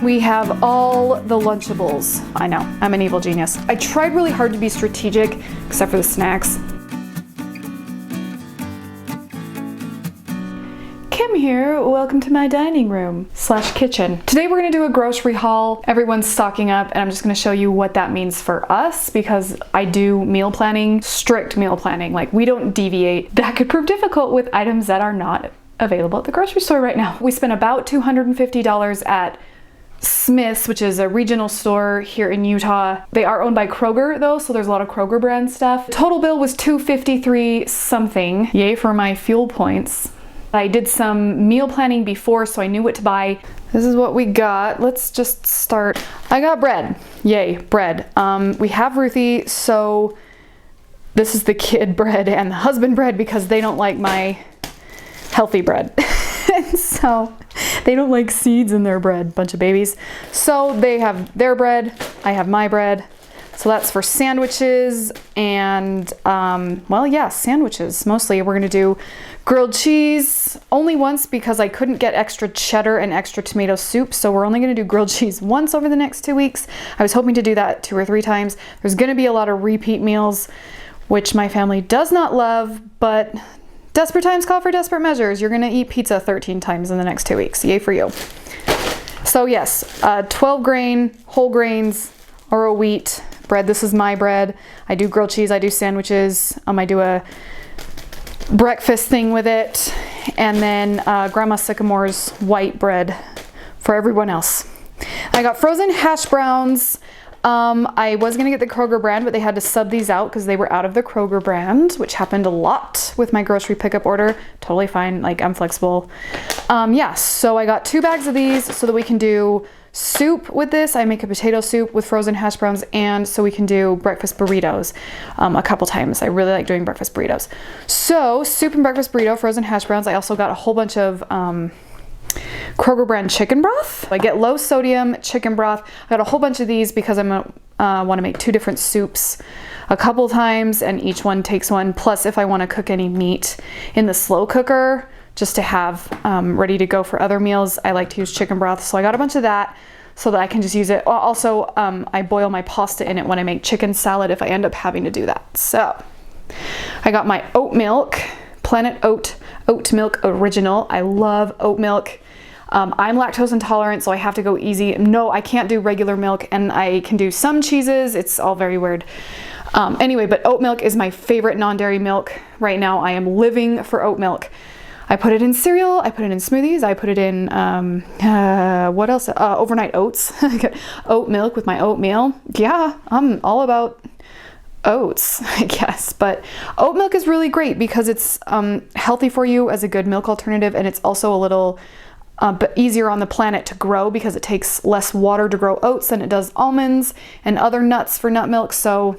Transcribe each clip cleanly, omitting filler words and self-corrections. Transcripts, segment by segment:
We have all the Lunchables. I know, I'm an evil genius. I tried really hard to be strategic, except for the snacks. Kim here, welcome to my dining room / kitchen. Today we're gonna do a grocery haul. Everyone's stocking up and I'm just gonna show you what that means for us because I do meal planning, strict meal planning. Like we don't deviate. That could prove difficult with items that are not available at the grocery store right now. We spent about $250 at Smith's, which is a regional store here in Utah. They are owned by Kroger though, so there's a lot of Kroger brand stuff. The total bill was $253 something. Yay for my fuel points. I did some meal planning before, so I knew what to buy. This is what we got. Let's just start. I got bread. Yay, bread. We have Ruthie, so this is the kid bread and the husband bread because they don't like my healthy bread. And so they don't like seeds in their bread, bunch of babies. So they have their bread, I have my bread. So that's for sandwiches and, well, yeah, sandwiches mostly. We're gonna do grilled cheese only once because I couldn't get extra cheddar and extra tomato soup. So we're only gonna do grilled cheese once over the next 2 weeks. I was hoping to do that 2 or 3 times. There's gonna be a lot of repeat meals, which my family does not love, but desperate times call for desperate measures. You're gonna eat pizza 13 times in the next 2 weeks. Yay for you. So yes, 12 grain, whole grains, or wheat bread. This is my bread. I do grilled cheese, I do sandwiches, I do a breakfast thing with it, and then Grandma Sycamore's white bread for everyone else. I got frozen hash browns. I was gonna get the Kroger brand, but they had to sub these out because they were out of the Kroger brand, which happened a lot with my grocery pickup order. Totally fine, like I'm flexible. Yeah, so I got 2 bags of these so that we can do soup with this. I make a potato soup with frozen hash browns, and so we can do breakfast burritos a couple times. I really like doing breakfast burritos. So soup and breakfast burrito, frozen hash browns. I also got a whole bunch of Kroger brand chicken broth. I get low sodium chicken broth. I got a whole bunch of these because I'm want to make 2 different soups a couple times, and each one takes one. Plus, if I want to cook any meat in the slow cooker, just to have ready to go for other meals, I like to use chicken broth. So I got a bunch of that so that I can just use it. Also, I boil my pasta in it when I make chicken salad if I end up having to do that. So I got my oat milk, Planet Oat Milk Original. I love oat milk. I'm lactose intolerant, so I have to go easy. No, I can't do regular milk, and I can do some cheeses. It's all very weird. Anyway, but oat milk is my favorite non-dairy milk right now. I am living for oat milk. I put it in cereal, I put it in smoothies, I put it in, what else? Overnight oats. Oat milk with my oatmeal. Yeah, I'm all about oats, I guess. But oat milk is really great because it's healthy for you as a good milk alternative, and it's also a little but easier on the planet to grow because it takes less water to grow oats than it does almonds and other nuts for nut milk. So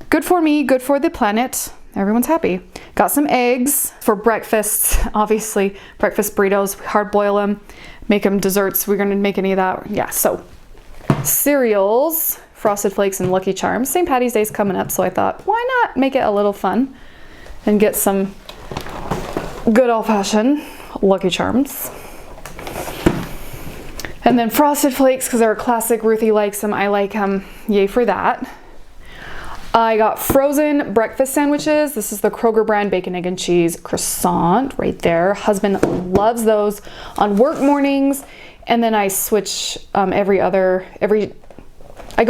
good for me, good for the planet. Everyone's happy. Got some eggs for breakfast, obviously. Breakfast burritos, hard boil them, make them desserts. We're gonna make any of that. Yeah, so cereals, Frosted Flakes and Lucky Charms. St. Patty's Day's coming up, so I thought, why not make it a little fun and get some good old-fashioned Lucky Charms. And then Frosted Flakes, because they're a classic. Ruthie likes them, I like them. Yay for that. I got frozen breakfast sandwiches. This is the Kroger brand bacon, egg, and cheese croissant right there. Husband loves those on work mornings. And then I switch I go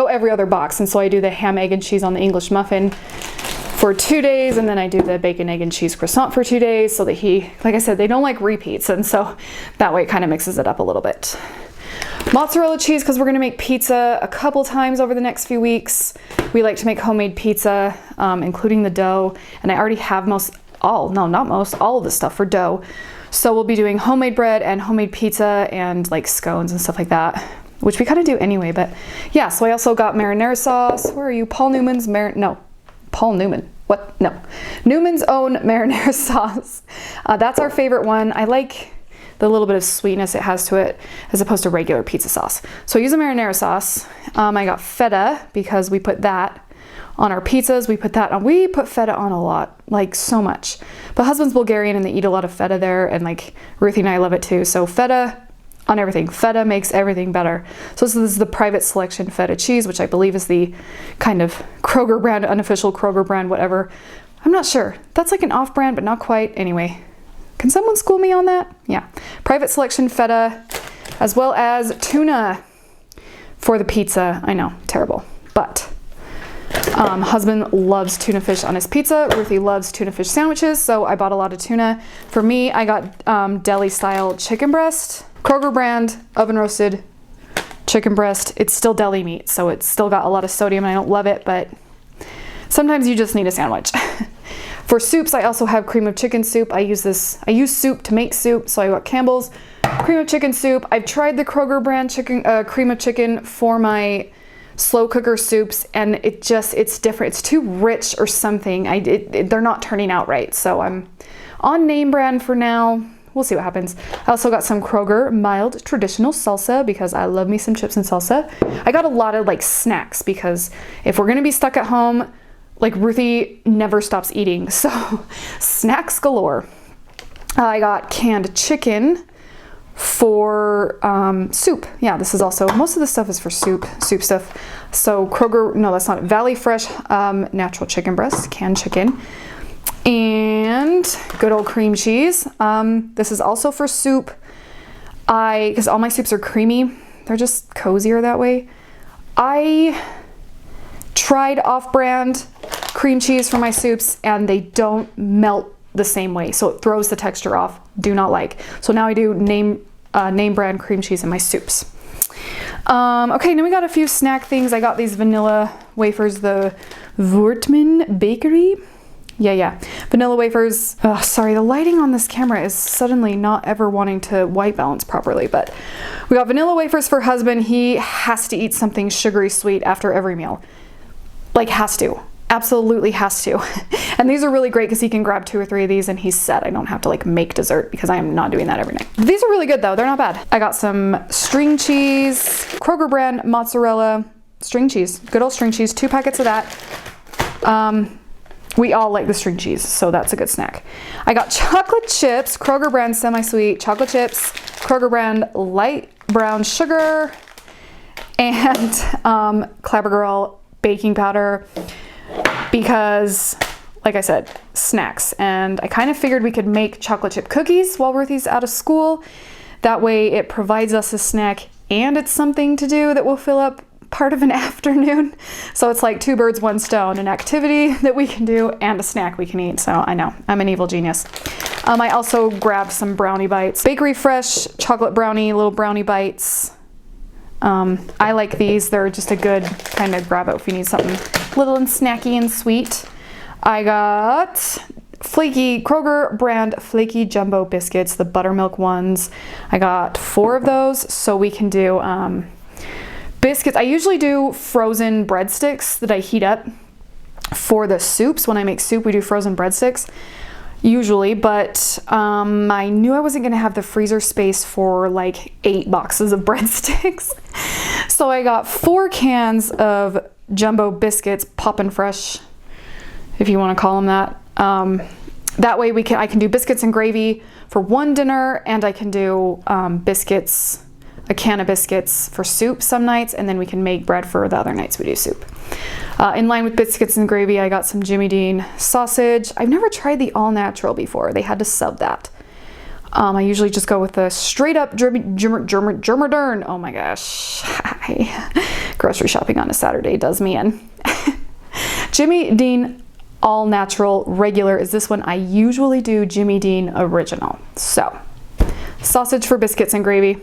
every other box. And so I do the ham, egg, and cheese on the English muffin for 2 days. And then I do the bacon, egg, and cheese croissant for 2 days so that like I said, they don't like repeats. And so that way it kind of mixes it up a little bit. Mozzarella cheese, because we're going to make pizza a couple times over the next few weeks. We like to make homemade pizza, including the dough. And I already have all of the stuff for dough. So we'll be doing homemade bread and homemade pizza and like scones and stuff like that, which we kind of do anyway. But yeah, so I also got marinara sauce. Where are you? Newman's own marinara sauce. That's our favorite one. I like the little bit of sweetness it has to it as opposed to regular pizza sauce. So I use a marinara sauce. I got feta because we put that on our pizzas. We put feta on a lot, like so much. But husband's Bulgarian and they eat a lot of feta there, and like Ruthie and I love it too. So feta on everything. Feta makes everything better. So this is the Private Selection feta cheese, which I believe is the kind of Kroger brand, unofficial Kroger brand, whatever. I'm not sure. That's like an off-brand, but not quite. Anyway, can someone school me on that? Yeah. Private Selection feta, as well as tuna for the pizza. I know, terrible. But husband loves tuna fish on his pizza. Ruthie loves tuna fish sandwiches, so I bought a lot of tuna. For me, I got deli-style chicken breast. Kroger brand, oven roasted chicken breast. It's still deli meat, so it's still got a lot of sodium and I don't love it, but sometimes you just need a sandwich. For soups, I also have cream of chicken soup. I use soup to make soup, so I got Campbell's cream of chicken soup. I've tried the Kroger brand cream of chicken for my slow cooker soups, and it's different. It's too rich or something. They're not turning out right, so I'm on name brand for now. We'll see what happens. I also got some Kroger mild traditional salsa because I love me some chips and salsa. I got a lot of like snacks because if we're gonna be stuck at home, like Ruthie never stops eating, so snacks galore. I got canned chicken for soup. Yeah, this is also, most of the stuff is for soup stuff. So Kroger, no, that's not it. Valley Fresh natural chicken breast, canned chicken, and good old cream cheese. This is also for soup. Because all my soups are creamy, they're just cozier that way. I tried off-brand cream cheese for my soups and they don't melt the same way, so it throws the texture off. Do not like. So now I do name brand cream cheese in my soups. Okay, now we got a few snack things. I got these vanilla wafers, the Voortman Bakery. Yeah, vanilla wafers. Oh, sorry, the lighting on this camera is suddenly not ever wanting to white balance properly, but we got vanilla wafers for husband. He has to eat something sugary sweet after every meal. Like, has to. Absolutely has to. And these are really great because he can grab 2 or 3 of these and he's set. I don't have to like make dessert because I am not doing that every night. These are really good though. They're not bad. I got some string cheese, Kroger brand mozzarella string cheese, good old string cheese, 2 packets of that. We all like the string cheese, so that's a good snack. I got chocolate chips, Kroger brand semi-sweet chocolate chips, Kroger brand light brown sugar, and Clabber Girl baking powder. Because, like I said, snacks. And I kind of figured we could make chocolate chip cookies while Ruthie's out of school. That way it provides us a snack and it's something to do that will fill up part of an afternoon. So it's like 2 birds, 1 stone, an activity that we can do and a snack we can eat. So I know, I'm an evil genius. I also grabbed some brownie bites. Bakery Fresh chocolate brownie, little brownie bites. I like these. They're just a good kind of grab out if you need something little and snacky and sweet. I got Kroger brand flaky jumbo biscuits, the buttermilk ones. I got 4 of those so we can do biscuits. I usually do frozen breadsticks that I heat up for the soups. When I make soup, we do frozen breadsticks. Usually, but I knew I wasn't gonna have the freezer space for like 8 boxes of breadsticks. So I got 4 cans of jumbo biscuits, Poppin' Fresh, if you wanna call them that. That way I can do biscuits and gravy for one dinner, and I can do biscuits, a can of biscuits for soup some nights, and then we can make bread for the other nights we do soup. In line with biscuits and gravy, I got some Jimmy Dean sausage. I've never tried the all natural before. They had to sub that. I usually just go with the straight up Germerdern. Oh my gosh. Grocery shopping on a Saturday does me in. Jimmy Dean all natural regular is this one. I usually do Jimmy Dean original. So sausage for biscuits and gravy.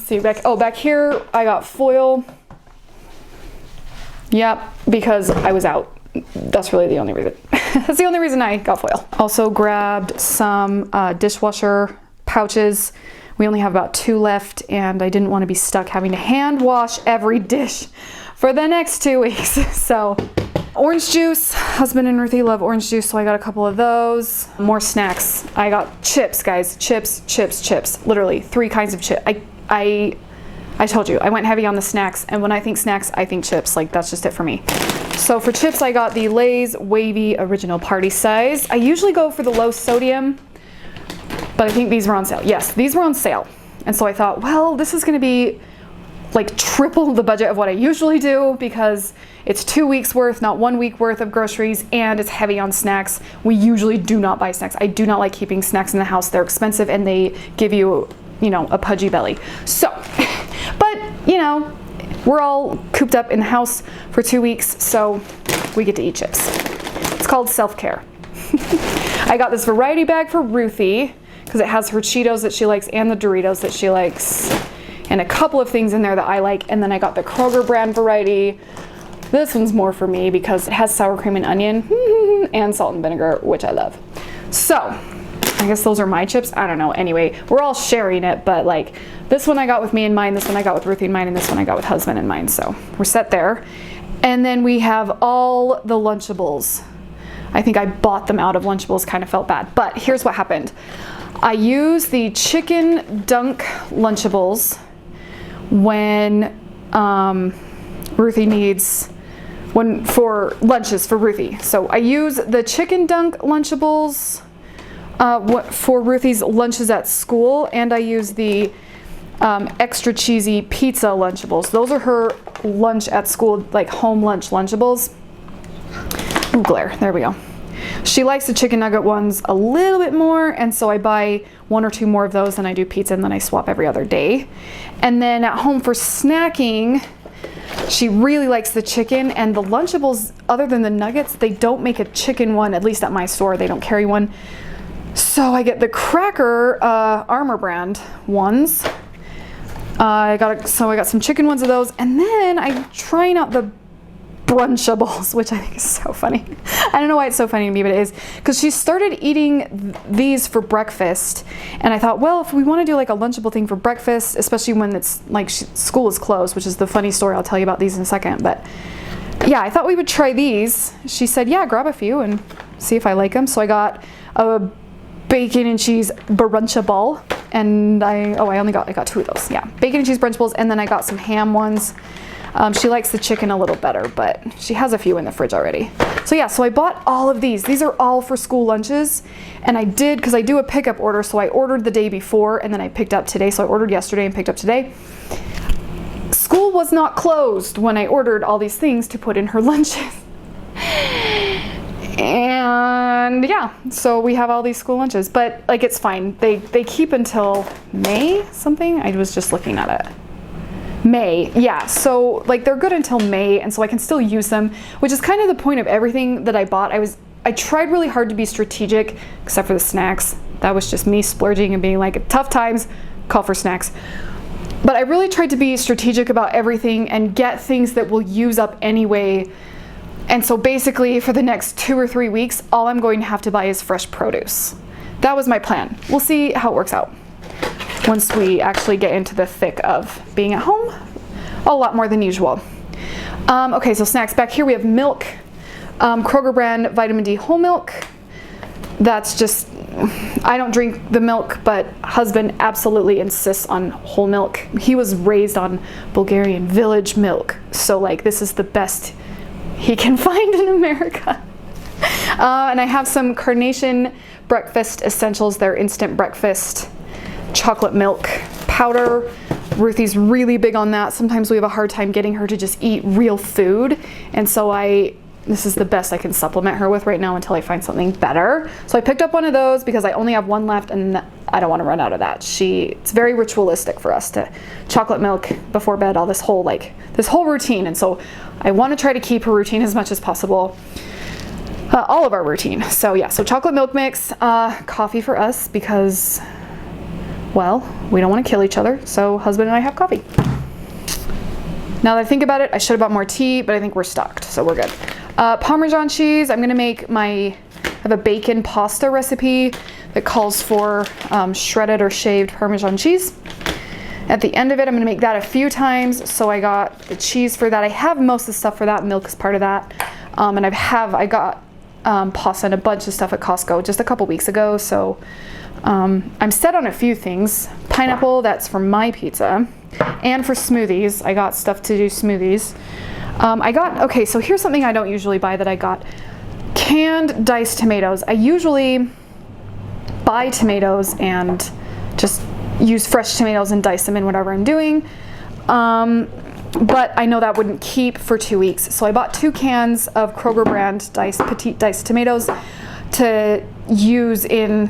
See back here I got foil. Yep, because I was out. That's really the only reason. That's the only reason I got foil. Also grabbed some dishwasher pouches. We only have about 2 left and I didn't want to be stuck having to hand wash every dish for the next 2 weeks. So orange juice, husband and Ruthie love orange juice, so I got a couple of those. More snacks. I got chips, guys. Chips. Literally 3 kinds of chips. I told you, I went heavy on the snacks, and when I think snacks, I think chips. Like, that's just it for me. So for chips, I got the Lay's Wavy Original Party Size. I usually go for the low sodium but I think these were on sale. Yes, these were on sale. And so I thought, well, this is gonna be like triple the budget of what I usually do because it's 2 weeks worth, not 1 week worth of groceries, and it's heavy on snacks. We usually do not buy snacks. I do not like keeping snacks in the house. They're expensive and they give you, a pudgy belly. So, but we're all cooped up in the house for 2 weeks, so we get to eat chips. It's called self-care. I got this variety bag for Ruthie because it has her Cheetos that she likes and the Doritos that she likes, and a couple of things in there that I like. And then I got the Kroger brand variety. This one's more for me because it has sour cream and onion and salt and vinegar, which I love. So I guess those are my chips. I don't know. Anyway, we're all sharing it, but like this one I got with me and mine, this one I got with Ruthie and mine, and this one I got with husband and mine. So we're set there. And then we have all the Lunchables. I think I bought them out of Lunchables, kind of felt bad. But here's what happened. I use the chicken dunk Lunchables when Ruthie needs one for lunches for Ruthie. So I use the chicken dunk Lunchables for Ruthie's lunches at school, and I use the extra cheesy pizza Lunchables. Those are her lunch at school, like home lunch Lunchables. Ooh, glare, there we go. She likes the chicken nugget ones a little bit more, and so I buy 1 or 2 more of those, and I do pizza, and then I swap every other day. And then at home for snacking, she really likes the chicken, and the Lunchables, other than the nuggets, they don't make a chicken one, at least at my store, they don't carry one. So I get the Cracker Armor brand ones. I got some chicken ones of those, and then I'm trying out the Brunchables, which I think is so funny. I don't know why it's so funny to me, but it is because she started eating these for breakfast, and I thought, well, if we want to do like a Lunchable thing for breakfast, especially when it's like school is closed, which is the funny story, I'll tell you about these in a second, but yeah, I thought we would try these. She said, yeah, grab a few and see if I like them. So I got a bacon and cheese Brunchable, and I got 2 of those. Yeah, bacon and cheese Brunchables, and then I got some ham ones. She likes the chicken a little better, but she has a few in the fridge already. So yeah, so I bought all of these. These are all for school lunches, and I did, because I do a pickup order, so I ordered the day before, and then I picked up today. So I ordered yesterday and picked up today. School was not closed when I ordered all these things to put in her lunches. And yeah, so we have all these school lunches, but like it's fine. They keep until May something. I was just looking at it. May, yeah, so like they're good until May, and so I can still use them, which is kind of the point of everything that I bought. I tried really hard to be strategic, except for the snacks. That was just me splurging and being like, tough times, call for snacks. But I really tried to be strategic about everything and get things that will use up anyway. And so basically for the next 2 or 3 weeks, all I'm going to have to buy is fresh produce. That was my plan. We'll see how it works out once we actually get into the thick of being at home a lot more than usual. Okay, so snacks. Back here we have milk, Kroger brand vitamin D whole milk. That's just, I don't drink the milk, but husband absolutely insists on whole milk. He was raised on Bulgarian Village milk, so like this is the best he can find in America. And I have some Carnation breakfast essentials. They're instant breakfast chocolate milk powder. Ruthie's really big on that. Sometimes we have a hard time getting her to just eat real food, and so this is the best I can supplement her with right now until I find something better. So I picked up one of those because I only have one left, and I don't want to run out of that. It's very ritualistic for us to chocolate milk before bed, all this whole routine, and so I want to try to keep her routine as much as possible. All of our routine. So yeah, so chocolate milk mix, coffee for us because, well, we don't want to kill each other, so husband and I have coffee. Now that I think about it, I should have bought more tea, but I think we're stocked, so we're good. Parmesan cheese, I'm gonna make I have a bacon pasta recipe that calls for shredded or shaved Parmesan cheese. At the end of it, I'm gonna make that a few times, so I got the cheese for that. I have most of the stuff for that, milk is part of that. And I got pasta and a bunch of stuff at Costco just a couple weeks ago, so I'm set on a few things. Pineapple, that's for my pizza, and for smoothies. I got stuff to do smoothies. Okay, so here's something I don't usually buy that I got. Canned diced tomatoes. I usually buy tomatoes and just use fresh tomatoes and dice them in whatever I'm doing. But I know that wouldn't keep for 2 weeks. So I bought 2 cans of Kroger brand petite diced tomatoes to use in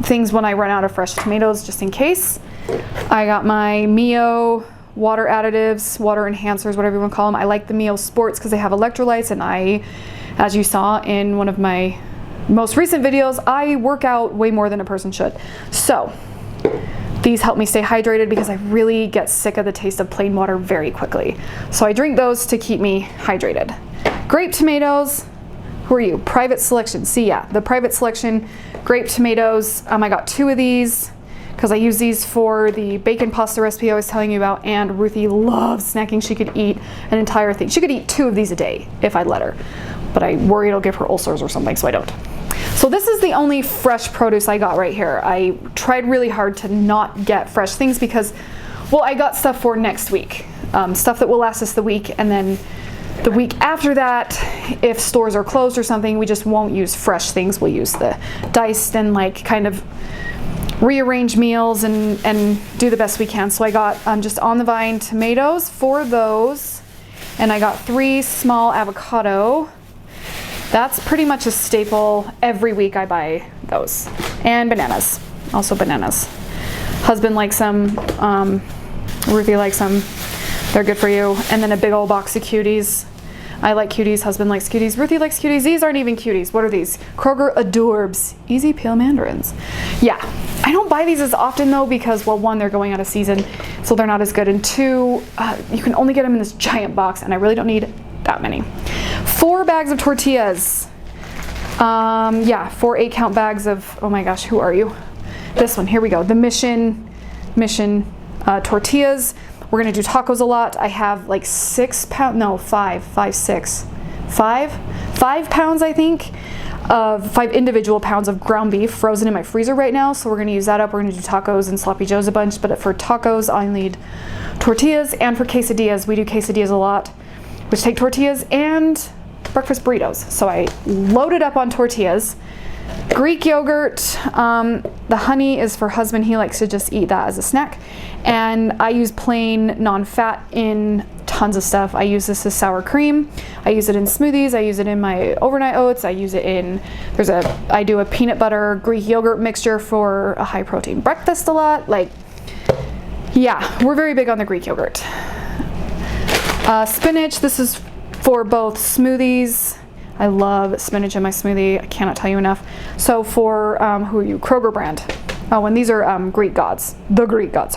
things when I run out of fresh tomatoes, just in case. I got my Mio water additives, water enhancers, whatever you want to call them. I like the Mio Sports because they have electrolytes, and I, as you saw in one of my most recent videos, I work out way more than a person should. So these help me stay hydrated because I really get sick of the taste of plain water very quickly. So I drink those to keep me hydrated. Grape tomatoes. Who are you? Private Selection. See, yeah, the Private Selection grape tomatoes. I got 2 of these because I use these for the bacon pasta recipe I was telling you about, and Ruthie loves snacking. She could eat an entire thing. She could eat 2 of these a day if I'd let her, but I worry it'll give her ulcers or something, so I don't. So this is the only fresh produce I got right here. I tried really hard to not get fresh things because, well, I got stuff for next week. Stuff that will last us the week, and then the week after that, if stores are closed or something, we just won't use fresh things. We'll use the diced and like kind of rearrange meals and do the best we can. So I got just on the vine tomatoes, 4 of those, and I got 3 small avocado. That's pretty much a staple. Every week I buy those. And bananas, also bananas. Husband likes them, Ruthie likes them. They're good for you. And then a big old box of cuties. I like cuties, husband likes cuties, Ruthie likes cuties. These aren't even cuties. What are these? Kroger Adorbs, easy peel mandarins. Yeah, I don't buy these as often though because, well, 1, they're going out of season, so they're not as good, and 2, you can only get them in this giant box, and I really don't need that many. 4 bags of tortillas. Yeah, 4 8-count bags of, oh my gosh, who are you? This one, here we go. The Mission tortillas. We're gonna do tacos a lot. I have like 6 pounds, no, 5 pounds, I think, of 5 individual pounds of ground beef frozen in my freezer right now. So we're gonna use that up. We're gonna do tacos and sloppy joes a bunch, but for tacos, I'll need tortillas, and for quesadillas, we do quesadillas a lot, which take tortillas and breakfast burritos. So I loaded up on tortillas. Greek yogurt, the honey is for husband. He likes to just eat that as a snack. And I use plain non-fat in tons of stuff. I use this as sour cream. I use it in smoothies. I use it in my overnight oats. I use it in, I do a peanut butter Greek yogurt mixture for a high protein breakfast a lot. Like, yeah, we're very big on the Greek yogurt. Spinach, this is for both smoothies. I love spinach in my smoothie. I cannot tell you enough. So for, who are you? Kroger brand. Oh, and these are Greek Gods. The Greek Gods.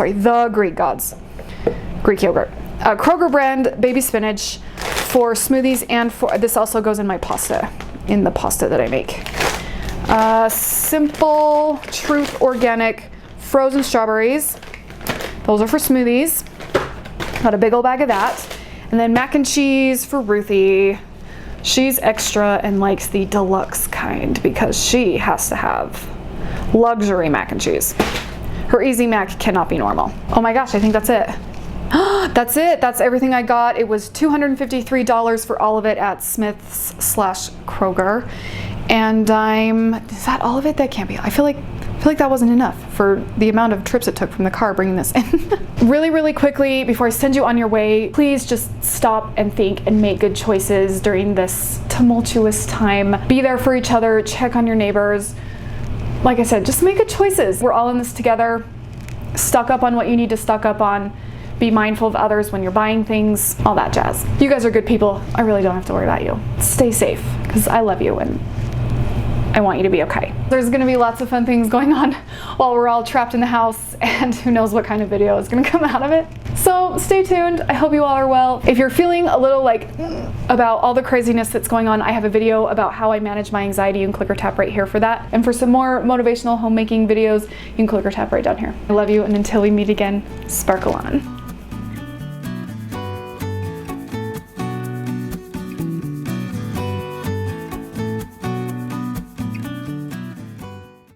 Greek yogurt. Kroger brand baby spinach for smoothies, and for this also goes in my pasta, in the pasta that I make. Simple Truth organic frozen strawberries. Those are for smoothies. Got a big old bag of that. And then mac and cheese for Ruthie. She's extra and likes the deluxe kind because she has to have luxury mac and cheese. Her easy mac cannot be normal. Oh my gosh, I think that's it. That's it. That's everything I got. It was $253 for all of it at Smith's/Kroger. And is that all of it? That can't be. I feel like that wasn't enough for the amount of trips it took from the car bringing this in. Really, really quickly, before I send you on your way, please just stop and think and make good choices during this tumultuous time. Be there for each other, check on your neighbors. Like I said, just make good choices. We're all in this together. Stock up on what you need to stock up on. Be mindful of others when you're buying things, all that jazz. You guys are good people. I really don't have to worry about you. Stay safe, because I love you and I want you to be okay. There's gonna be lots of fun things going on while we're all trapped in the house, and who knows what kind of video is gonna come out of it. So stay tuned. I hope you all are well. If you're feeling a little like about all the craziness that's going on, I have a video about how I manage my anxiety. You can click or tap right here for that. And for some more motivational homemaking videos, you can click or tap right down here. I love you, and until we meet again, sparkle on.